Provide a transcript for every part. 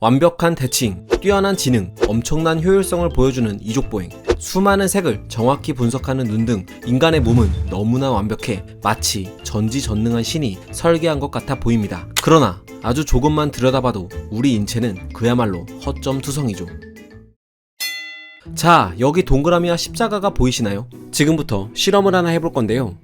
완벽한 대칭, 뛰어난 지능, 엄청난 효율성을 보여주는 이족보행, 수많은 색을 정확히 분석하는 눈 등 인간의 몸은 너무나 완벽해 마치 전지전능한 신이 설계한 것 같아 보입니다. 그러나 아주 조금만 들여다봐도 우리 인체는 그야말로 허점투성이죠. 자, 여기 동그라미와 십자가가 보이시나요? 지금부터 실험을 하나 해볼 건데요.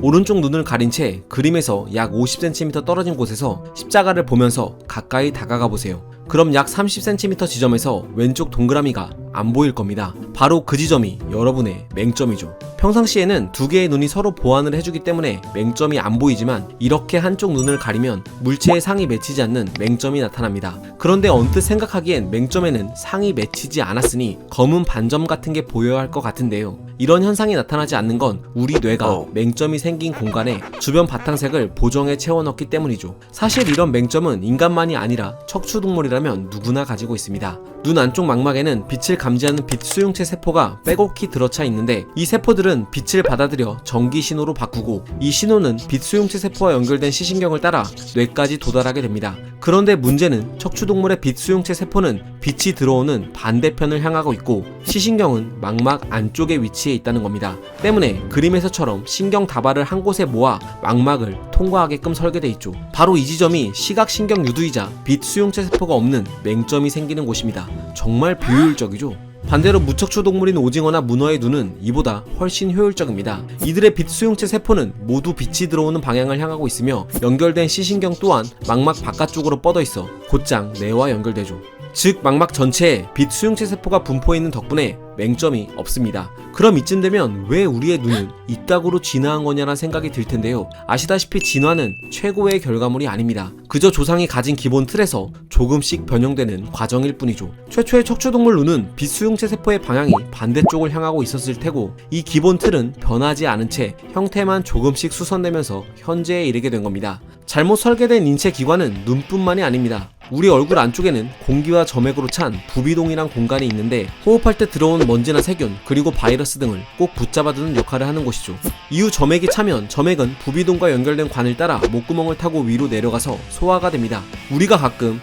오른쪽 눈을 가린 채 그림에서 약 50cm 떨어진 곳에서 십자가를 보면서 가까이 다가가 보세요. 그럼 약 30cm 지점에서 왼쪽 동그라미가 안 보일 겁니다. 바로 그 지점이 여러분의 맹점이죠. 평상시에는 두 개의 눈이 서로 보완을 해주기 때문에 맹점이 안 보이지만 이렇게 한쪽 눈을 가리면 물체의 상이 맺히지 않는 맹점이 나타납니다. 그런데 언뜻 생각하기엔 맹점에는 상이 맺히지 않았으니 검은 반점 같은 게 보여야 할 것 같은데요. 이런 현상이 나타나지 않는 건 우리 뇌가 맹점이 생긴 공간에 주변 바탕색을 보정해 채워넣기 때문이죠. 사실 이런 맹점은 인간만이 아니라 척추동물이라면 누구나 가지고 있습니다. 눈 안쪽 망막에는 빛을 감지하는 빛 수용체 세포가 빼곡히 들어차 있는데 이 세포들은 빛을 받아들여 전기 신호로 바꾸고 이 신호는 빛 수용체 세포와 연결된 시신경을 따라 뇌까지 도달하게 됩니다. 그런데 문제는 척추동물의 빛 수용체 세포는 빛이 들어오는 반대편을 향하고 있고 시신경은 망막 안쪽에 위치해 있다는 겁니다. 때문에 그림에서처럼 신경 다발을 한 곳에 모아 망막을 통과하게끔 설계돼 있죠. 바로 이 지점이 시각신경 유두이자 빛 수용체 세포가 없는 맹점이 생기는 곳입니다. 정말 비효율적이죠. 반대로 무척추 동물인 오징어나 문어의 눈은 이보다 훨씬 효율적입니다. 이들의 빛 수용체 세포는 모두 빛이 들어오는 방향을 향하고 있으며 연결된 시신경 또한 망막 바깥쪽으로 뻗어 있어 곧장 뇌와 연결되죠. 즉 망막 전체에 빛 수용체 세포가 분포해 있는 덕분에 맹점이 없습니다. 그럼 이쯤 되면 왜 우리의 눈은 이따구로 진화한 거냐라는 생각이 들 텐데요. 아시다시피 진화는 최고의 결과물이 아닙니다. 그저 조상이 가진 기본 틀에서 조금씩 변형되는 과정일 뿐이죠. 최초의 척추동물 눈은 빛 수용체 세포의 방향이 반대쪽을 향하고 있었을 테고 이 기본 틀은 변하지 않은 채 형태만 조금씩 수선되면서 현재에 이르게 된 겁니다. 잘못 설계된 인체 기관은 눈뿐만이 아닙니다. 우리 얼굴 안쪽에는 공기와 점액으로 찬 부비동이란 공간이 있는데 호흡할 때 들어온 먼지나 세균 그리고 바이러스 등을 꼭 붙잡아두는 역할을 하는 곳이죠. 이후 점액이 차면 점액은 부비동과 연결된 관을 따라 목구멍을 타고 위로 내려가서 소화가 됩니다. 우리가 가끔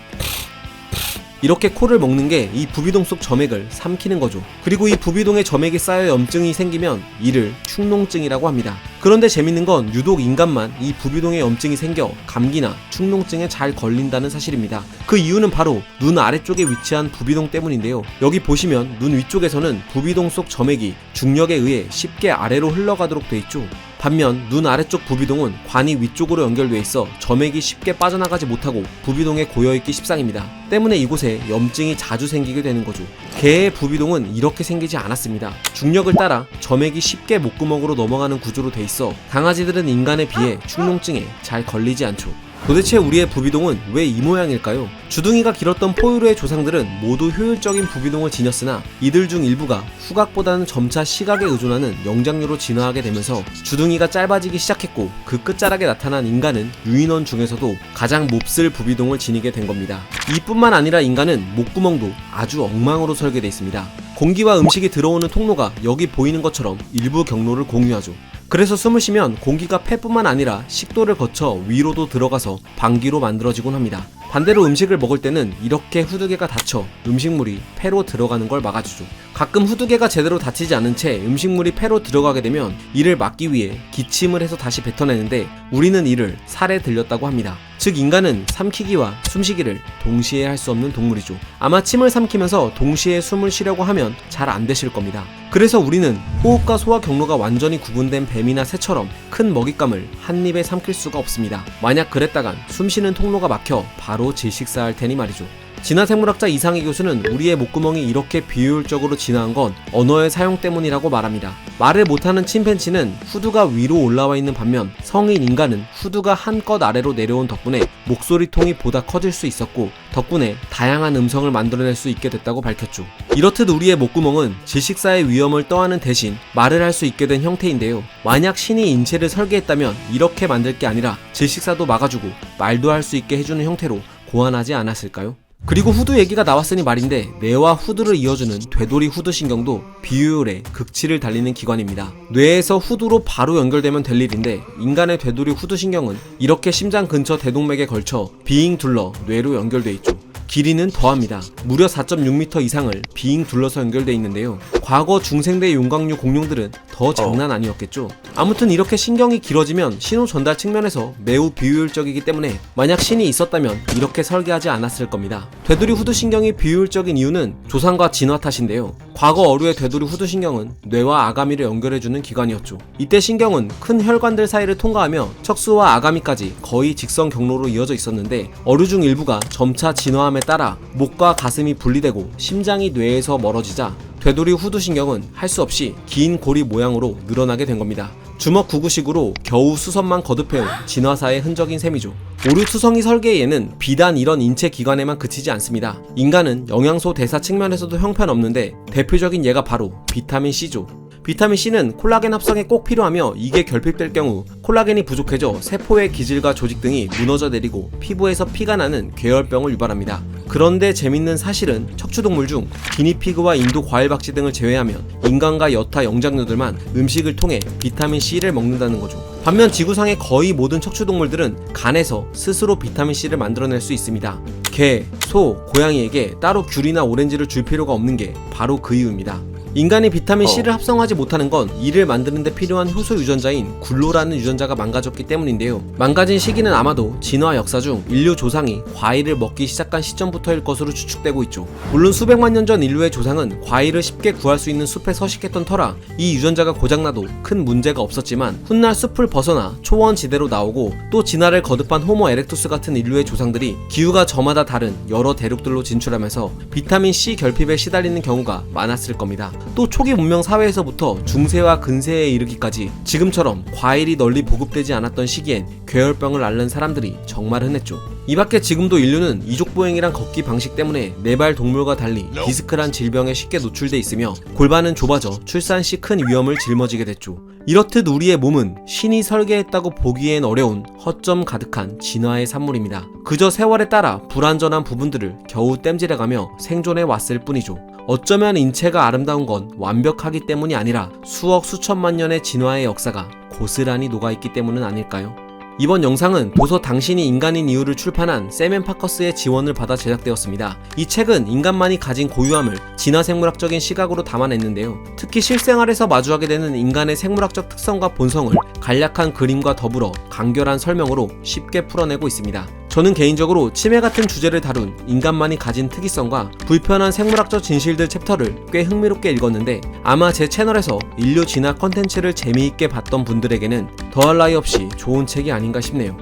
이렇게 코를 먹는 게 이 부비동 속 점액을 삼키는 거죠. 그리고 이 부비동에 점액이 쌓여 염증이 생기면 이를 축농증이라고 합니다. 그런데 재밌는 건 유독 인간만 이 부비동에 염증이 생겨 감기나 축농증에 잘 걸린다는 사실입니다. 그 이유는 바로 눈 아래쪽에 위치한 부비동 때문인데요. 여기 보시면 눈 위쪽에서는 부비동 속 점액이 중력에 의해 쉽게 아래로 흘러가도록 돼 있죠. 반면 눈 아래쪽 부비동은 관이 위쪽으로 연결돼 있어 점액이 쉽게 빠져나가지 못하고 부비동에 고여있기 십상입니다. 때문에 이곳에 염증이 자주 생기게 되는 거죠. 개의 부비동은 이렇게 생기지 않았습니다. 중력을 따라 점액이 쉽게 목구멍으로 넘어가는 구조로 돼 있어 강아지들은 인간에 비해 축농증에 잘 걸리지 않죠. 도대체 우리의 부비동은 왜 이 모양일까요? 주둥이가 길었던 포유류의 조상들은 모두 효율적인 부비동을 지녔으나 이들 중 일부가 후각보다는 점차 시각에 의존하는 영장류로 진화하게 되면서 주둥이가 짧아지기 시작했고 그 끝자락에 나타난 인간은 유인원 중에서도 가장 몹쓸 부비동을 지니게 된 겁니다. 이뿐만 아니라 인간은 목구멍도 아주 엉망으로 설계되어 있습니다. 공기와 음식이 들어오는 통로가 여기 보이는 것처럼 일부 경로를 공유하죠. 그래서 숨을 쉬면 공기가 폐뿐만 아니라 식도를 거쳐 위로도 들어가서 방귀로 만들어지곤 합니다. 반대로 음식을 먹을 때는 이렇게 후두개가 닫혀 음식물이 폐로 들어가는 걸 막아주죠. 가끔 후두개가 제대로 닫히지 않은 채 음식물이 폐로 들어가게 되면 이를 막기 위해 기침을 해서 다시 뱉어내는데 우리는 이를 살에 들렸다고 합니다. 즉 인간은 삼키기와 숨쉬기를 동시에 할 수 없는 동물이죠. 아마 침을 삼키면서 동시에 숨을 쉬려고 하면 잘 안 되실 겁니다. 그래서 우리는 호흡과 소화 경로가 완전히 구분된 뱀이나 새처럼 큰 먹잇감을 한 입에 삼킬 수가 없습니다. 만약 그랬다간 숨쉬는 통로가 막혀 바로 질식사할 테니 말이죠. 진화생물학자 이상희 교수는 우리의 목구멍이 이렇게 비효율적으로 진화한 건 언어의 사용 때문이라고 말합니다. 말을 못하는 침팬지는 후두가 위로 올라와 있는 반면 성인 인간은 후두가 한껏 아래로 내려온 덕분에 목소리통이 보다 커질 수 있었고 덕분에 다양한 음성을 만들어낼 수 있게 됐다고 밝혔죠. 이렇듯 우리의 목구멍은 질식사의 위험을 떠안은 대신 말을 할 수 있게 된 형태인데요. 만약 신이 인체를 설계했다면 이렇게 만들 게 아니라 질식사도 막아주고 말도 할 수 있게 해주는 형태로 고안하지 않았을까요? 그리고 후두 얘기가 나왔으니 말인데 뇌와 후두를 이어주는 되돌이 후두신경도 비효율의 극치를 달리는 기관입니다. 뇌에서 후두로 바로 연결되면 될 일인데 인간의 되돌이 후두신경은 이렇게 심장 근처 대동맥에 걸쳐 빙 둘러 뇌로 연결돼 있죠. 길이는 더합니다. 무려 4.6m 이상을 빙 둘러서 연결되어 있는데요. 과거 중생대 용광류 공룡들은 더 장난 아니었겠죠. 아무튼 이렇게 신경이 길어지면 신호 전달 측면에서 매우 비효율적이기 때문에 만약 신이 있었다면 이렇게 설계하지 않았을 겁니다. 되돌이 후두신경이 비효율적인 이유는 조상과 진화 탓인데요. 과거 어류의 되돌이 후두신경은 뇌와 아가미를 연결해주는 기관이었죠. 이때 신경은 큰 혈관들 사이를 통과하며 척수와 아가미까지 거의 직선 경로로 이어져 있었는데 어류 중 일부가 점차 진화함에 따라 목과 가슴이 분리되고 심장이 뇌에서 멀어지자 되돌이 후두신경은 할 수 없이 긴 고리 모양으로 늘어나게 된 겁니다. 주먹 구구식으로 겨우 수선만 거듭해온 진화사의 흔적인 셈이죠. 오류투성이 설계의 예는 비단 이런 인체 기관에만 그치지 않습니다. 인간은 영양소 대사 측면에서도 형편없는데 대표적인 예가 바로 비타민C죠. 비타민C는 콜라겐 합성에 꼭 필요하며 이게 결핍될 경우 콜라겐이 부족해져 세포의 기질과 조직 등이 무너져 내리고 피부에서 피가 나는 괴혈병을 유발합니다. 그런데 재밌는 사실은 척추동물 중 기니피그와 인도 과일박쥐 등을 제외하면 인간과 여타 영장류들만 음식을 통해 비타민C를 먹는다는 거죠. 반면 지구상의 거의 모든 척추동물들은 간에서 스스로 비타민C를 만들어낼 수 있습니다. 개, 소, 고양이에게 따로 귤이나 오렌지를 줄 필요가 없는 게 바로 그 이유입니다. 인간이 비타민C를 합성하지 못하는 건 이를 만드는 데 필요한 효소 유전자인 굴로라는 유전자가 망가졌기 때문인데요. 망가진 시기는 아마도 진화 역사 중 인류 조상이 과일을 먹기 시작한 시점부터일 것으로 추측되고 있죠. 물론 수백만 년 전 인류의 조상은 과일을 쉽게 구할 수 있는 숲에 서식했던 터라 이 유전자가 고장나도 큰 문제가 없었지만 훗날 숲을 벗어나 초원지대로 나오고 또 진화를 거듭한 호모 에렉투스 같은 인류의 조상들이 기후가 저마다 다른 여러 대륙들로 진출하면서 비타민C 결핍에 시달리는 경우가 많았을 겁니다. 또 초기 문명 사회에서부터 중세와 근세에 이르기까지 지금처럼 과일이 널리 보급되지 않았던 시기엔 괴혈병을 앓는 사람들이 정말 흔했죠. 이밖에 지금도 인류는 이족보행이란 걷기 방식 때문에 네발 동물과 달리 디스크란 질병에 쉽게 노출돼 있으며 골반은 좁아져 출산 시 큰 위험을 짊어지게 됐죠. 이렇듯 우리의 몸은 신이 설계했다고 보기엔 어려운 허점 가득한 진화의 산물입니다. 그저 세월에 따라 불완전한 부분들을 겨우 땜질해가며 생존해 왔을 뿐이죠. 어쩌면 인체가 아름다운 건 완벽하기 때문이 아니라 수억 수천만 년의 진화의 역사가 고스란히 녹아있기 때문은 아닐까요? 이번 영상은 도서 당신이 인간인 이유를 출판한 샘 앤 파커스의 지원을 받아 제작되었습니다. 이 책은 인간만이 가진 고유함을 진화생물학적인 시각으로 담아냈는데요. 특히 실생활에서 마주하게 되는 인간의 생물학적 특성과 본성을 간략한 그림과 더불어 간결한 설명으로 쉽게 풀어내고 있습니다. 저는 개인적으로 치매 같은 주제를 다룬 인간만이 가진 특이성과 불편한 생물학적 진실들 챕터를 꽤 흥미롭게 읽었는데 아마 제 채널에서 인류 진화 컨텐츠를 재미있게 봤던 분들에게는 더할 나위 없이 좋은 책이 아닌가 싶네요.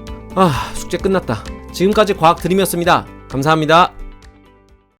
숙제 끝났다. 지금까지 과학 드림이었습니다. 감사합니다.